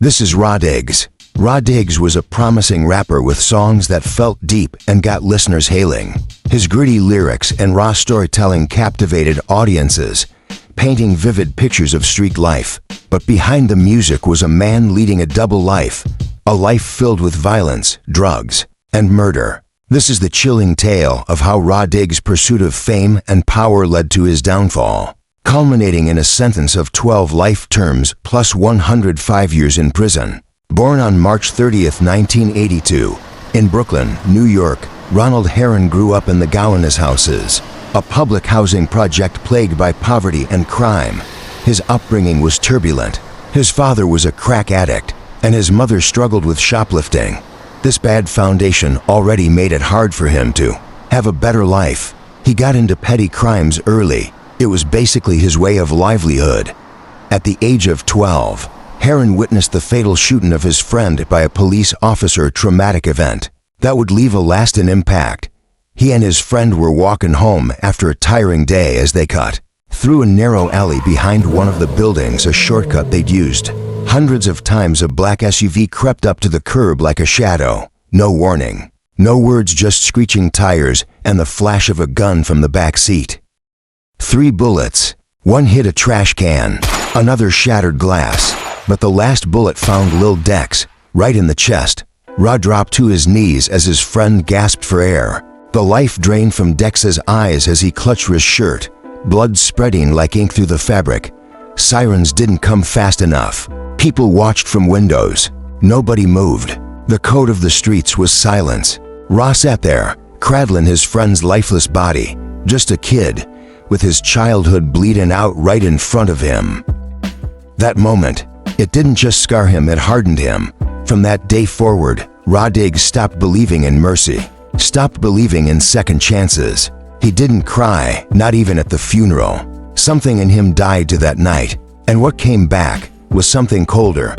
This is Rah Diggs. Rah Diggs was a promising rapper with songs that felt deep and got listeners hailing. His gritty lyrics and raw storytelling captivated audiences, painting vivid pictures of street life. But behind the music was a man leading a double life, a life filled with violence, drugs, and murder. This is the chilling tale of how Rah Diggs' pursuit of fame and power led to his downfall, culminating in a sentence of 12 life terms plus 105 years in prison. Born on March 30, 1982, in Brooklyn, New York, Ronald Herron grew up in the Gowanus Houses, a public housing project plagued by poverty and crime. His upbringing was turbulent. His father was a crack addict, and his mother struggled with shoplifting. This bad foundation already made it hard for him to have a better life. He got into petty crimes early. It was basically his way of livelihood. At the age of 12, Herron witnessed the fatal shooting of his friend by a police officer, traumatic event that would leave a lasting impact. He and his friend were walking home after a tiring day as they cut through a narrow alley behind one of the buildings, a shortcut they'd used hundreds of times. A black SUV crept up to the curb like a shadow. No warning, no words, just screeching tires and the flash of a gun from the back seat. 3 bullets. One hit a trash can, another shattered glass, but the last bullet found Lil Dex right in the chest. Rah dropped to his knees as his friend gasped for air. The life drained from Dex's eyes as he clutched his shirt, blood spreading like ink through the fabric. Sirens didn't come fast enough. People watched from windows. Nobody moved. The code of the streets was silence. Rah sat there, cradling his friend's lifeless body, just a kid, with his childhood bleeding out right in front of him. That moment, it didn't just scar him, it hardened him. From that day forward, Rah Diggs stopped believing in mercy, stopped believing in second chances. He didn't cry, not even at the funeral. Something in him died to that night, and what came back was something colder.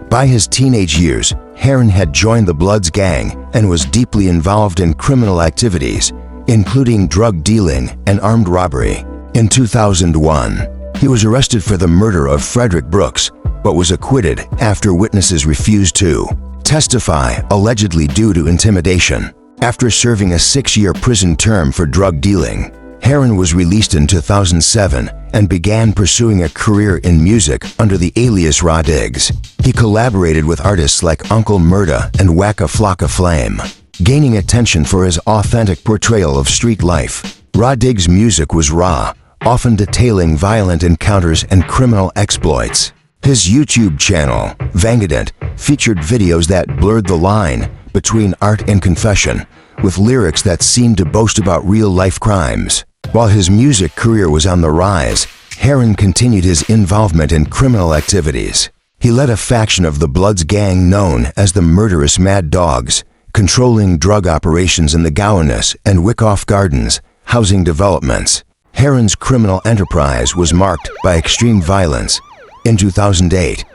By his teenage years, Herron had joined the Bloods gang and was deeply involved in criminal activities, including drug dealing and armed robbery. In 2001, he was arrested for the murder of Frederick Brooks, but was acquitted after witnesses refused to testify, allegedly due to intimidation. After serving a 6-year prison term for drug dealing, Herron was released in 2007 and began pursuing a career in music under the alias Rah Diggs. He collaborated with artists like Uncle Murda and Waka Flocka Flame, gaining attention for his authentic portrayal of street life. Rah Diggs' music was raw, often detailing violent encounters and criminal exploits. His YouTube channel, Vangadent, featured videos that blurred the line between art and confession, with lyrics that seemed to boast about real-life crimes. While his music career was on the rise, Herron continued his involvement in criminal activities. He led a faction of the Bloods gang known as the Murderous Mad Dogs, controlling drug operations in the Gowanus and Wyckoff Gardens housing developments. Herron's criminal enterprise was marked by extreme violence. In 2008,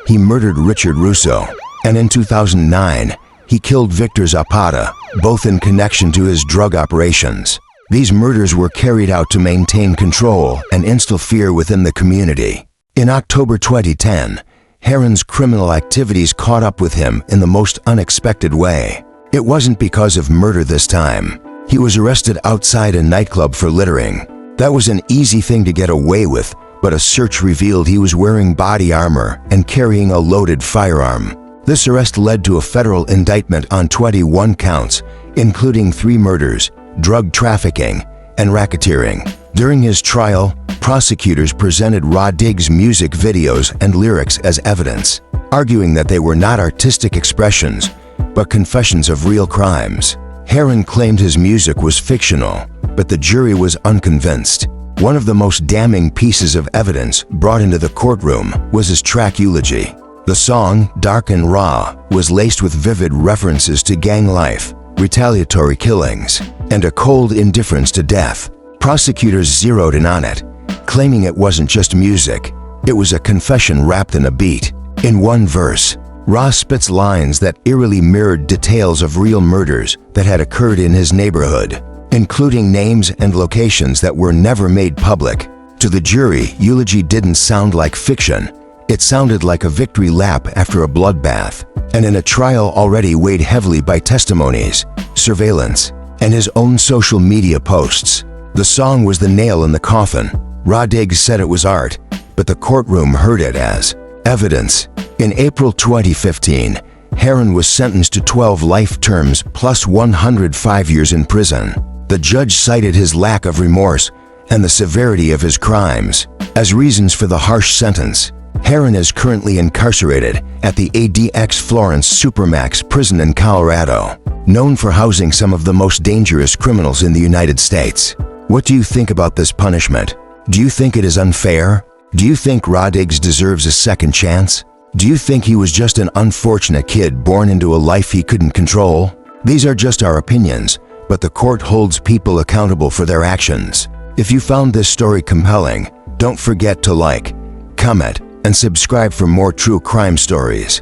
he murdered Richard Russo, and in 2009, he killed Victor Zapata, both in connection to his drug operations. These murders were carried out to maintain control and instill fear within the community. In October 2010, Herron's criminal activities caught up with him in the most unexpected way. It wasn't because of murder this time. He was arrested outside a nightclub for littering. That was an easy thing to get away with, but a search revealed he was wearing body armor and carrying a loaded firearm. This arrest led to a federal indictment on 21 counts, including 3 murders, drug trafficking, and racketeering. During his trial, prosecutors presented Rah Diggs' music videos and lyrics as evidence, arguing that they were not artistic expressions, but confessions of real crimes. Herron claimed his music was fictional, but the jury was unconvinced. One of the most damning pieces of evidence brought into the courtroom was his track Eulogy. The song, Dark and Raw, was laced with vivid references to gang life, retaliatory killings, and a cold indifference to death. Prosecutors zeroed in on it, claiming it wasn't just music, it was a confession wrapped in a beat. In one verse, Rah spits lines that eerily mirrored details of real murders that had occurred in his neighborhood, including names and locations that were never made public. To the jury, Eulogy didn't sound like fiction. It sounded like a victory lap after a bloodbath, and in a trial already weighed heavily by testimonies, surveillance, and his own social media posts. The song was the nail in the coffin. Rodriguez said it was art, but the courtroom heard it as evidence. In April 2015, Herron was sentenced to 12 life terms plus 105 years in prison. The judge cited his lack of remorse and the severity of his crimes as reasons for the harsh sentence. Herron is currently incarcerated at the ADX Florence Supermax prison in Colorado, known for housing some of the most dangerous criminals in the United States. What do you think about this punishment? Do you think it is unfair? Do you think Rodriguez deserves a second chance? Do you think he was just an unfortunate kid born into a life he couldn't control? These are just our opinions, but the court holds people accountable for their actions. If you found this story compelling, don't forget to like, comment, and subscribe for more true crime stories.